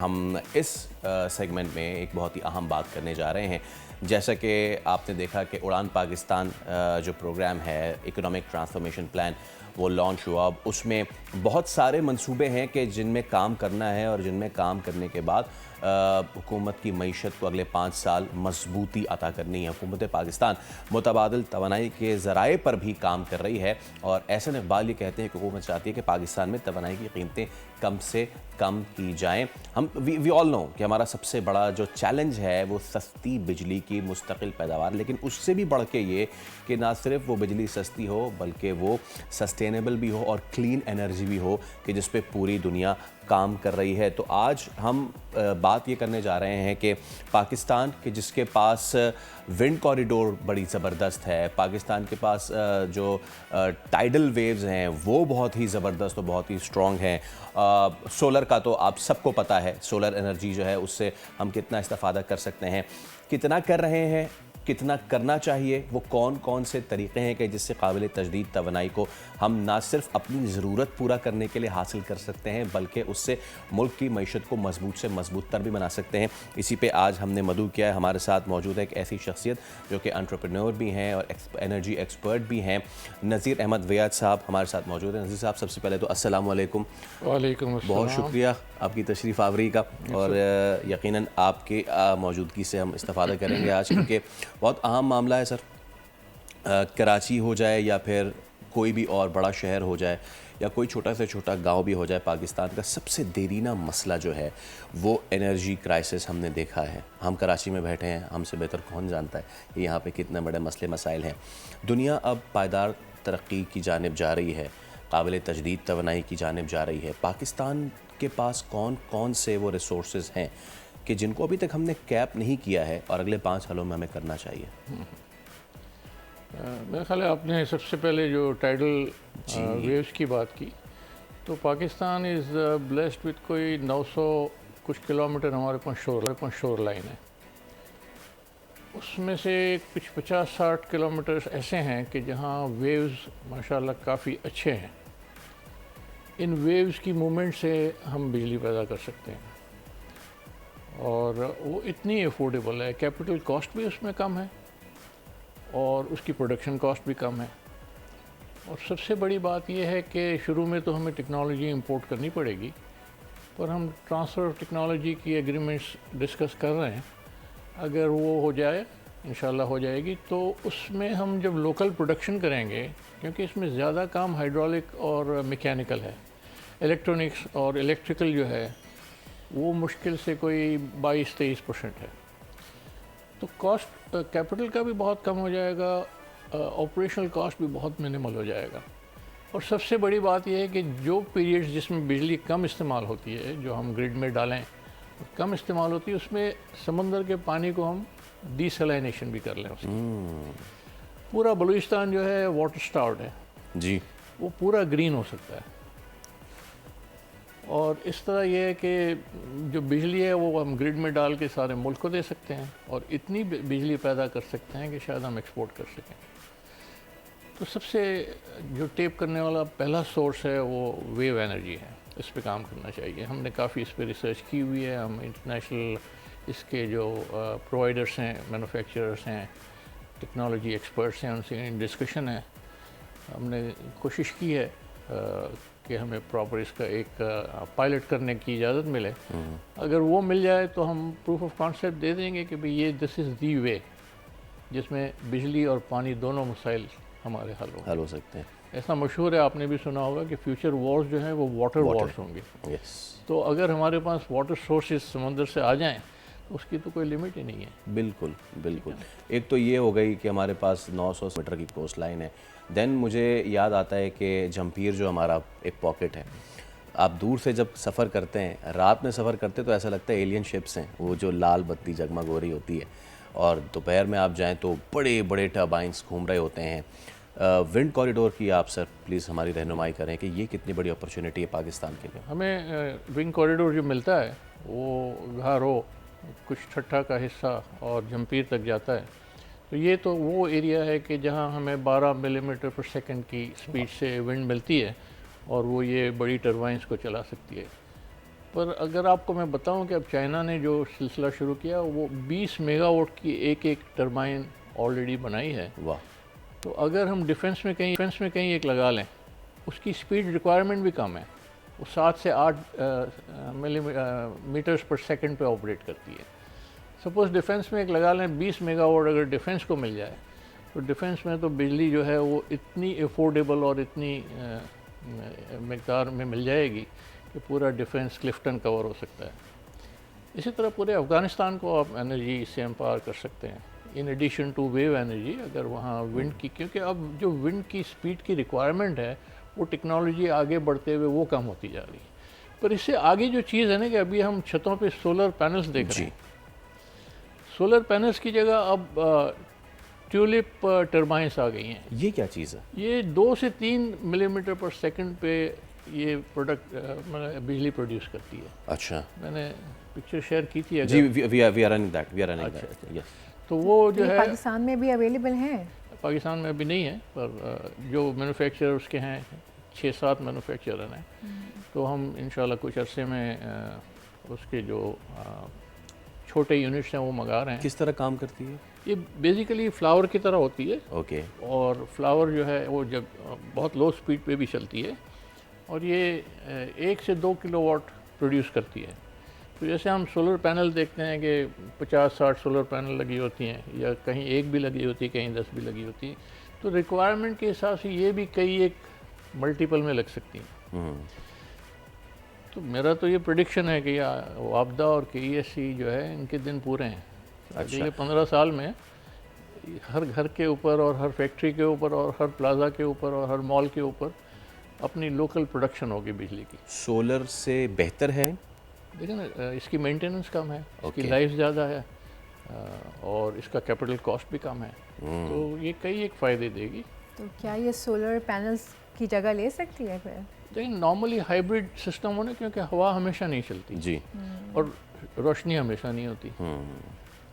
हम इस सेगमेंट में एक बहुत ही अहम बात करने जा रहे हैं। जैसा कि आपने देखा कि उड़ान पाकिस्तान जो प्रोग्राम है, इकोनॉमिक ट्रांसफॉर्मेशन प्लान, वो लॉन्च हुआ। अब उसमें बहुत सारे मंसूबे हैं कि जिनमें काम करना है और जिनमें काम करने के बाद हुकूमत की मईशत को अगले 5 साल मजबूती अता करनी है। हुकूमत पाकिस्तान मुतबादिल तवानाई के ज़राए पर भी काम कर रही है और एहसन इकबाल ये कहते हैं कि हुकूमत चाहती है कि पाकिस्तान में तवानाई की कीमतें कम से कम की जाएं। हम वी ऑल नो कि हमारा सबसे बड़ा जो चैलेंज है वो सस्ती बिजली की मुस्तकिल पैदावार, लेकिन उससे भी बढ़ के ये कि ना सिर्फ वो बिजली सस्ती हो बल्कि वो सस्टेनेबल भी हो और क्लीन एनर्जी भी हो कि जिस पे पूरी दुनिया काम कर रही है। तो आज हम बात ये करने जा रहे हैं कि पाकिस्तान के जिसके पास विंड कॉरिडोर बड़ी ज़बरदस्त है, पाकिस्तान के पास जो टाइडल वेव्स हैं वो बहुत ही ज़बरदस्त और बहुत ही स्ट्रॉन्ग हैं। सोलर का तो आप सबको पता है, सोलर एनर्जी जो है उससे हम कितना इस्तेफ़ादा कर सकते हैं, कितना कर रहे हैं, कितना करना चाहिए, वो कौन कौन से तरीक़े हैं कि जिससे काबिल तजदीद तवानाई को हम ना सिर्फ अपनी ज़रूरत पूरा करने के लिए हासिल कर सकते हैं बल्कि उससे मुल्क की मईशत को मजबूत से मजबूत तर भी बना सकते हैं। इसी पे आज हमने मदऊ किया है। हमारे साथ मौजूद है एक ऐसी शख्सियत जो कि एंटरप्रेन्योर भी हैं और एनर्जी एक्सपर्ट भी हैं। नज़ीर अहमद वयाद साहब हमारे साथ मौजूद हैं। नज़ीर साहब, सबसे पहले तो अस्सलाम वालेकुम। वालेकुम अस्सलाम। बहुत शुक्रिया आपकी तशरीफ़ आवरी का और यकीनन आपकी मौजूदगी से हम इस्तेफ़ादा करेंगे आज, क्योंकि बहुत अहम मामला है सर। कराची हो जाए या फिर कोई भी और बड़ा शहर हो जाए या कोई छोटा से छोटा गांव भी हो जाए, पाकिस्तान का सबसे देरीना मसला जो है वो एनर्जी क्राइसिस हमने देखा है। हम कराची में बैठे हैं, हमसे बेहतर कौन जानता है कि यहाँ पे कितने बड़े मसले मसाइल हैं। दुनिया अब पायदार तरक्की की जानिब जा रही है, काबिल तजदीद तवानाई की जानिब जा रही है। पाकिस्तान के पास कौन कौन से वो रिसोर्सेज हैं कि जिनको अभी तक हमने कैप नहीं किया है और अगले 5 सालों में हमें करना चाहिए? मेरे ख्याल है आपने सबसे पहले जो टाइडल वेव्स की बात की, तो पाकिस्तान इज़ ब्लेस्ड विद कोई 900 कुछ किलोमीटर हमारे पास शोर लाइन है। उसमें से कुछ 50-60 किलोमीटर ऐसे हैं कि जहाँ वेव्स माशाल्लाह काफ़ी अच्छे हैं। इन वेव्स की मूवमेंट से हम बिजली पैदा कर सकते हैं और वो इतनी अफोर्डेबल है, कैपिटल कॉस्ट भी उसमें कम है और उसकी प्रोडक्शन कॉस्ट भी कम है। और सबसे बड़ी बात यह है कि शुरू में तो हमें टेक्नोलॉजी इंपोर्ट करनी पड़ेगी, पर हम ट्रांसफ़र ऑफ टेक्नोलॉजी की एग्रीमेंट्स डिस्कस कर रहे हैं। अगर वो हो जाए, इंशाल्लाह हो जाएगी, तो उसमें हम जब लोकल प्रोडक्शन करेंगे, क्योंकि इसमें ज़्यादा काम हाइड्रोलिक और मैकेनिकल है, इलेक्ट्रॉनिक्स और इलेक्ट्रिकल जो है वो मुश्किल से कोई 22-23% है, तो कॉस्ट कैपिटल का भी बहुत कम हो जाएगा, ऑपरेशनल कॉस्ट भी बहुत मिनिमल हो जाएगा। और सबसे बड़ी बात यह है कि जो पीरियड्स जिसमें बिजली कम इस्तेमाल होती है, जो हम ग्रिड में डालें कम इस्तेमाल होती है, उसमें समंदर के पानी को हम डिसलाइनेशन भी कर लें उसकी। पूरा बलूचिस्तान जो है वाटर स्टार्ड है जी, वो पूरा ग्रीन हो सकता है। और इस तरह ये है कि जो बिजली है वो हम ग्रिड में डाल के सारे मुल्क को दे सकते हैं और इतनी बिजली पैदा कर सकते हैं कि शायद हम एक्सपोर्ट कर सकें। तो सबसे जो टेप करने वाला पहला सोर्स है वो वेव एनर्जी है, इस पे काम करना चाहिए। हमने काफ़ी इस पर रिसर्च की हुई है। हम इंटरनेशनल इसके जो प्रोवाइडर्स हैं, मैन्युफैक्चरर्स हैं, टेक्नोलॉजी एक्सपर्ट्स हैं, उनसे डिस्कशन है। हमने कोशिश की है कि हमें प्रॉपर इसका एक पायलट करने की इजाज़त मिले। अगर वो मिल जाए तो हम प्रूफ ऑफ कॉन्सेप्ट दे देंगे कि भाई ये दिस इज़ दी वे जिसमें बिजली और पानी दोनों मसाइल हमारे हल हो सकते हैं। ऐसा मशहूर है, आपने भी सुना होगा कि फ्यूचर वॉर्स जो हैं वो वाटर वॉर्स होंगे। यस, तो अगर हमारे पास वाटर सोर्सेज समंदर से आ जाएं तो उसकी तो कोई लिमिट ही नहीं है। बिल्कुल बिल्कुल। एक तो ये हो गई कि हमारे पास 900 मीटर की कोस्ट लाइन है। देन मुझे याद आता है कि जंपीर जो हमारा एक पॉकेट है, आप दूर से जब सफ़र करते हैं, रात में सफ़र करते हैं तो ऐसा लगता है एलियन शिप्स हैं, वो जो लाल बत्ती जगमग हो रही होती है, और दोपहर में आप जाएं तो बड़े बड़े टर्बाइंस घूम रहे होते हैं। विंड कॉरिडोर की आप सर प्लीज़ हमारी रहनुमाई करें कि ये कितनी बड़ी अपॉर्चुनिटी है पाकिस्तान के लिए। हमें विंग कॉरिडोर जो मिलता है वो घारो, कुछ ठट्ठा का हिस्सा और जंपीर तक जाता है। तो ये तो वो एरिया है कि जहाँ हमें 12 मिलीमीटर पर सेकंड की स्पीड से विंड मिलती है और वो ये बड़ी टरबाइंस को चला सकती है। पर अगर आपको मैं बताऊं कि अब चाइना ने जो सिलसिला शुरू किया वो 20 मेगावाट की एक टरबाइन ऑलरेडी बनाई है। वाह। तो अगर हम डिफेंस में कहीं एक लगा लें, उसकी स्पीड रिक्वायरमेंट भी कम है, वो 7 से 8 मीटर्स पर सेकंड पे ऑपरेट करती है। सपोज़ डिफेंस में एक लगा लें 20 मेगावाट अगर डिफेंस को मिल जाए, तो डिफेंस में तो बिजली जो है वो इतनी अफोर्डेबल और इतनी मकदार में मिल जाएगी कि पूरा डिफेंस क्लिफ्टन कवर हो सकता है। इसी तरह पूरे अफ़गानिस्तान को आप एनर्जी से एम्पावर कर सकते हैं, in addition to wave energy. अगर वहाँ विंड की, क्योंकि अब जो विंड की स्पीड की रिक्वायरमेंट है वो टेक्नोलॉजी आगे बढ़ते हुए वो कम होती जा रही है। पर इससे आगे जो चीज़ है ना कि अभी हम छतों पे सोलर पैनल्स देख रहे हैं, सोलर पैनल्स की जगह अब ट्यूलिप टरबाइंस आ गई हैं। ये क्या चीज़ है? ये 2 से 3 मिलीमीटर पर सेकंड पे ये प्रोडक्ट मतलब बिजली प्रोड्यूस करती है। अच्छा। मैंने पिक्चर शेयर की थी जी, we are running that, yes. तो वो जो है पाकिस्तान में भी अवेलेबल हैं? पाकिस्तान में अभी नहीं है, पर जो मैन्युफैक्चरर उसके हैं 6-7 मैन्युफैक्चरर हैं। तो हम इंशाल्लाह कुछ अरसे में उसके जो छोटे यूनिट्स हैं वो मंगा रहे हैं। किस तरह काम करती है? ये बेसिकली फ्लावर की तरह होती है। ओके। और फ्लावर जो है वो जब बहुत लो स्पीड पे भी चलती है, और ये 1 से 2 किलोवाट प्रोड्यूस करती है। तो जैसे हम सोलर पैनल देखते हैं कि 50-60 सोलर पैनल लगी होती हैं, या कहीं एक भी लगी होती है, कहीं 10 भी लगी होती हैं, तो रिक्वायरमेंट के हिसाब से ये भी कई एक मल्टीपल में लग सकती हैं। तो मेरा तो ये प्रेडिक्शन है कि वापदा और KESC जो है इनके दिन पूरे हैं। अगले 15 साल में हर घर के ऊपर और हर फैक्ट्री के ऊपर और हर प्लाजा के ऊपर और हर मॉल के ऊपर अपनी लोकल प्रोडक्शन होगी बिजली की। सोलर से बेहतर है? देखिए ना, इसकी मेंटेनेंस कम है, इसकी लाइफ ज़्यादा है, और इसका कैपिटल कॉस्ट भी कम है। तो ये कई एक फ़ायदे देगी। तो क्या ये सोलर पैनल्स की जगह ले सकती है फिर? लेकिन नॉर्मली हाइब्रिड सिस्टम होने, क्योंकि हवा हमेशा नहीं चलती जी, और रोशनी हमेशा नहीं होती।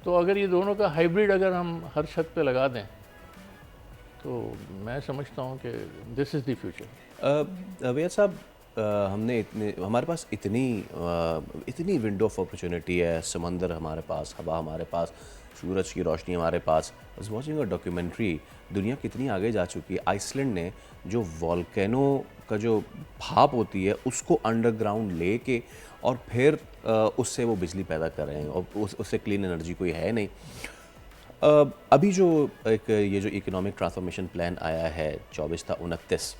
तो अगर ये दोनों का हाइब्रिड अगर हम हर छत पे लगा दें, तो मैं समझता हूँ कि दिस इज़ द फ्यूचर। अवैध साहब, हमारे पास इतनी विंडो ऑफ अपॉर्चुनिटी है, समंदर हमारे पास, हवा हमारे पास, सूरज की रोशनी हमारे पास। I was watching a documentary, दुनिया कितनी आगे जा चुकी है। आइसलैंड ने जो वॉल्केनो का जो भाप होती है उसको अंडरग्राउंड लेके और फिर उससे वो बिजली पैदा कर रहे हैं, और उससे क्लीन एनर्जी कोई है नहीं। अभी जो ये जो इकोनॉमिक ट्रांसफॉर्मेशन प्लान आया है 24 था 29,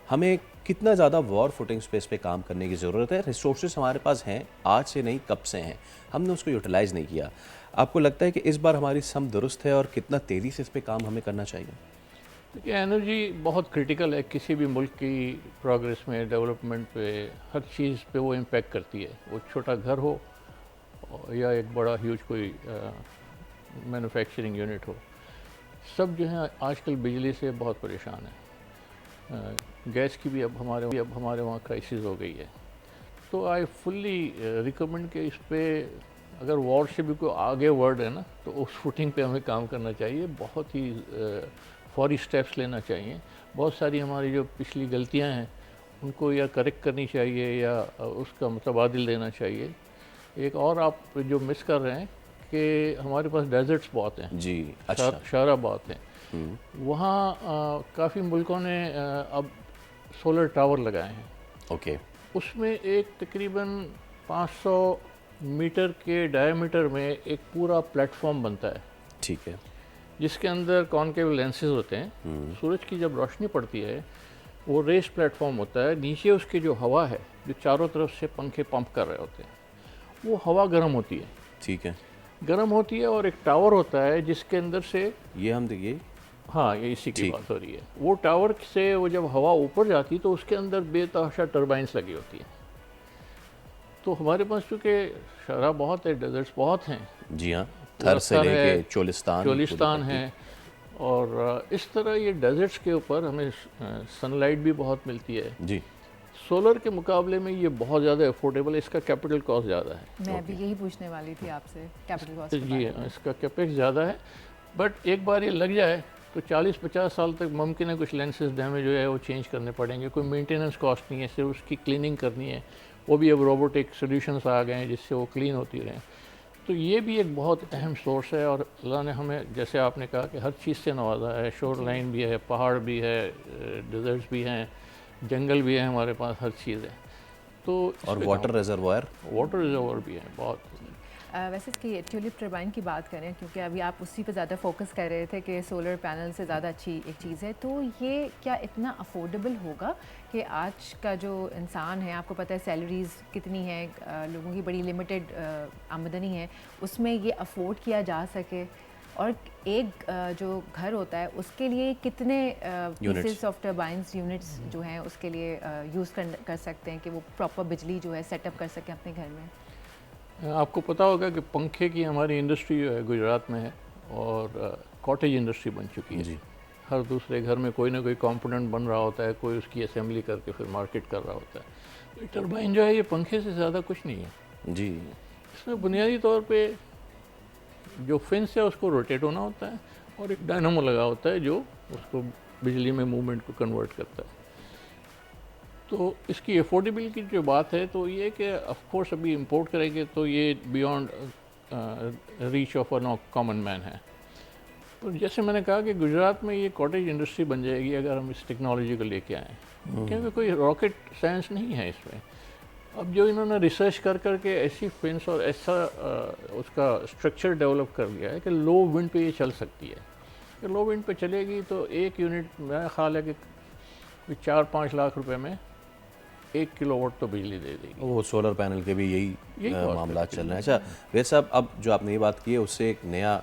हमें कितना ज़्यादा वॉर फुटिंग स्पेस पे काम करने की ज़रूरत है? रिसोर्सेज हमारे पास हैं, आज से नहीं कब से हैं, हमने उसको यूटिलाइज़ नहीं किया। आपको लगता है कि इस बार हमारी सम दुरुस्त है, और कितना तेज़ी से इस पे काम हमें करना चाहिए? देखिए, एनर्जी बहुत क्रिटिकल है किसी भी मुल्क की प्रोग्रेस में, डेवलपमेंट पे, हर चीज़ पे वो इम्पेक्ट करती है। वो छोटा घर हो या एक बड़ा ह्यूज कोई मैन्युफैक्चरिंग यूनिट हो, सब जो है आजकल बिजली से बहुत परेशान है। गैस की भी अब हमारे वहाँ क्राइसिस हो गई है। तो आई फुल्ली रिकमेंड कि इस पे अगर वॉर से भी कोई आगे वर्ड है ना, तो उस फुटिंग पे हमें काम करना चाहिए। बहुत ही फौरी स्टेप्स लेना चाहिए। बहुत सारी हमारी जो पिछली गलतियां हैं उनको या करेक्ट करनी चाहिए, या उसका मुतबादिल देना चाहिए। एक और आप जो मिस कर रहे हैं कि हमारे पास डेजर्ट्स बहुत हैं जी, अच्छा, शारा बहुत हैं। वहाँ काफ़ी मुल्कों ने अब सोलर टावर लगाए हैं। ओके। उसमें एक तकरीबन 500 मीटर के डायमीटर में एक पूरा प्लेटफॉर्म बनता है। ठीक है। जिसके अंदर कॉनकेव लेंसेज होते हैं। सूरज की जब रोशनी पड़ती है, वो रेस प्लेटफॉर्म होता है, नीचे उसकी जो हवा है, जो चारों तरफ से पंखे पंप कर रहे होते हैं, वो हवा गर्म होती है। ठीक है। गर्म होती है, और एक टावर होता है जिसके अंदर से ये हम देखिए, हाँ, ये इसी की बात हो रही है। वो टावर से वो जब हवा ऊपर जाती तो उसके अंदर बेतहाशा टर्बाइंस लगी होती हैं। तो हमारे पास चूँकि शरा बहुत है, डेजर्ट्स बहुत हैं। जी हाँ, थर से लेके चोलिस्तान है। और इस तरह ये डेजर्ट्स के ऊपर हमें सनलाइट भी बहुत मिलती है जी। सोलर के मुकाबले में ये बहुत ज़्यादा अफोर्डेबल है, इसका कैपिटल कॉस्ट ज़्यादा है। मैं भी यही पूछने वाली थी आपसे, कैपिटल कॉस्ट जी, इसका कैपेक्स ज़्यादा है, बट एक बार ये लग जाए तो 40-50 साल तक मुमकिन है कुछ लेंसेज डैमेज जो है वो चेंज करने पड़ेंगे। कोई मेंटेनेंस कॉस्ट नहीं है, सिर्फ उसकी क्लीनिंग करनी है, वो भी अब रोबोटिक सॉल्यूशंस आ गए हैं जिससे वो क्लीन होती रहें। तो ये भी एक बहुत अहम सोर्स है, और अल्लाह ने हमें, जैसे आपने कहा, कि हर चीज़ से नवाजा है। शोर लाइन भी है, पहाड़ भी है, डिज़र्ट्स भी हैं, जंगल भी है, हमारे पास हर चीज़ है। तो और वाटर रिजर्वायर भी है बहुत। वैसे इसकी ट्यूलिप टर्बाइन की बात करें, क्योंकि अभी आप उसी पे ज़्यादा फोकस कर रहे थे कि सोलर पैनल से ज़्यादा अच्छी एक चीज़ है, तो ये क्या इतना अफोर्डेबल होगा कि आज का जो इंसान है, आपको पता है सैलरीज़ कितनी है, लोगों की बड़ी लिमिटेड आमदनी है, उसमें ये अफोर्ड किया जा सके? और एक जो घर होता है उसके लिए कितने पीसेस ऑफ टर्बाइंस यूनिट्स जो हैं उसके लिए यूज़ कर सकते हैं कि वो प्रॉपर बिजली जो है सेटअप कर सकें अपने घर में? आपको पता होगा कि पंखे की हमारी इंडस्ट्री जो है गुजरात में है, और कॉटेज इंडस्ट्री बन चुकी है जी। हर दूसरे घर में कोई ना कोई कंपोनेंट बन रहा होता है, कोई उसकी असेंबली करके फिर मार्केट कर रहा होता है। तो ये टरबाइन जो है ये पंखे से ज़्यादा कुछ नहीं है जी। इसमें बुनियादी तौर पे जो फिंस है उसको रोटेट होना होता है, और एक डायनामो लगा होता है जो उसको बिजली में मूवमेंट को कन्वर्ट करता है। तो इसकी अफोर्डेबिलिटी की जो बात है, तो ये कि ऑफ कोर्स अभी इंपोर्ट करेंगे तो ये beyond reach of a common man है। तो जैसे मैंने कहा कि गुजरात में ये कॉटेज इंडस्ट्री बन जाएगी अगर हम इस टेक्नोलॉजी को लेके आएँ, क्योंकि कोई रॉकेट साइंस नहीं है इसमें। अब जो इन्होंने रिसर्च कर करके ऐसी फिंस और ऐसा उसका स्ट्रक्चर डेवलप कर लिया है कि लो विंड पे ये चल सकती है। कि लो विंड पे चलेगी तो एक यूनिट मेरा ख्याल है कि 4-5 लाख रुपए में 1 किलोवाट तो बिजली दे देगी। वो सोलर पैनल के भी यही मामला चल रहे हैं। अच्छा वैसे साहब, अब जो आपने ये बात की है उससे एक नया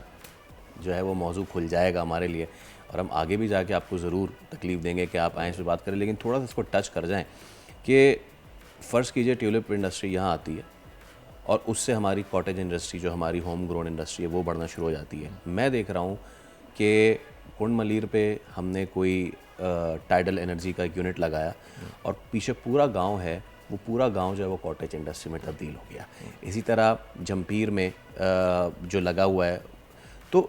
जो है वो मौजू खुल जाएगा हमारे लिए, और हम आगे भी जाके आपको ज़रूर तकलीफ़ देंगे कि आप आएँ इस पर बात करें, लेकिन थोड़ा सा इसको टच कर जाएँ कि फ़र्ज़ कीजिए ट्यूलिप इंडस्ट्री यहाँ आती है और उससे हमारी कॉटेज इंडस्ट्री जो हमारी होम ग्रोन इंडस्ट्री है वो बढ़ना शुरू हो जाती है। मैं देख रहा हूँ कि कुंड मलीर पे हमने कोई टाइडल एनर्जी का एक यूनिट लगाया और पीछे पूरा गांव है, वो पूरा गांव जो है वो कॉटेज इंडस्ट्री में तब्दील हो गया। इसी तरह जमपीर में जो लगा हुआ है। तो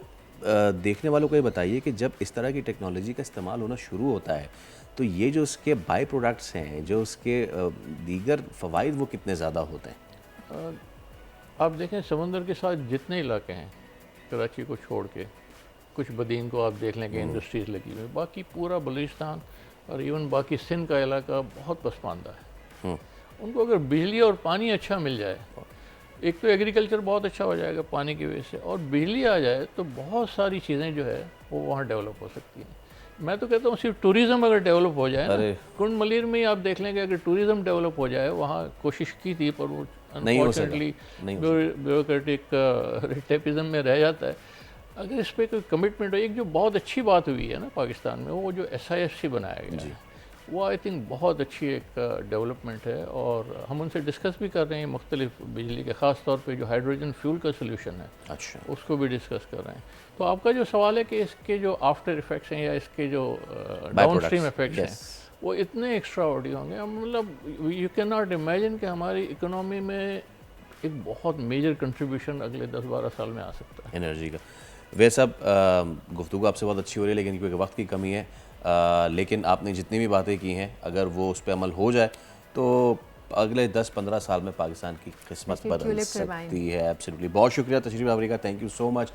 देखने वालों को ये बताइए कि जब इस तरह की टेक्नोलॉजी का इस्तेमाल होना शुरू होता है तो ये जो उसके बाई प्रोडक्ट्स हैं, जो उसके दीगर फ़वाइद, वो कितने ज़्यादा होते हैं? आप देखें समंदर के साथ जितने इलाके हैं कराची को छोड़ के, कुछ बदीन को आप देख लें कि इंडस्ट्रीज़ लगी हुई, बाकी पूरा बलूचिस्तान और इवन बाकी सिंध का इलाका बहुत पसमानदा है। उनको अगर बिजली और पानी अच्छा मिल जाए, एक तो एग्रीकल्चर बहुत अच्छा हो जाएगा पानी की वजह से, और बिजली आ जाए तो बहुत सारी चीज़ें जो है वो वहाँ डेवलप हो सकती हैं। मैं तो कहता हूँ सिर्फ टूरिज़्म अगर डेवलप हो जाए ना, कुंड मलीर में ही आप देख लेंगे अगर टूरिज़्म डेवलप हो जाए, वहाँ कोशिश की थी पर वो अनफॉर्चुनेटली ब्यूरोक्रेटिक रेटेपिज्म में रह जाता है। अगर इस पर कोई कमिटमेंट हो, एक जो बहुत अच्छी बात हुई है ना पाकिस्तान में, वो जो SIFC बनाया गया है, वो आई थिंक बहुत अच्छी एक डेवलपमेंट है, और हम उनसे डिस्कस भी कर रहे हैं मुख्तलिफ बिजली के, ख़ास तौर पे जो हाइड्रोजन फ्यूल का सोल्यूशन है, अच्छा, उसको भी डिस्कस कर रहे हैं। तो आपका जो सवाल है कि इसके जो आफ्टर इफ़ेक्ट्स हैं या इसके जो डाउन स्ट्रीम इफ़ेक्ट्स हैं वो इतने एक्स्ट्रा ऑर्डी होंगे, मतलब यू कैन नॉट इमेजिन कि हमारी इकोनॉमी में एक बहुत मेजर कंट्रीब्यूशन अगले 10-12 साल में आ सकता है एनर्जी का। वैसे अब गुफ्तगू आपसे बहुत अच्छी हो रही है, लेकिन क्योंकि वक्त की कमी है, लेकिन आपने जितनी भी बातें की हैं अगर वो उस पर अमल हो जाए तो अगले 10-15 साल में पाकिस्तान की किस्मत बदल सकती है। एब्सोल्युटली। बहुत शुक्रिया तशरीफ़ आवरी का, थैंक यू सो मच।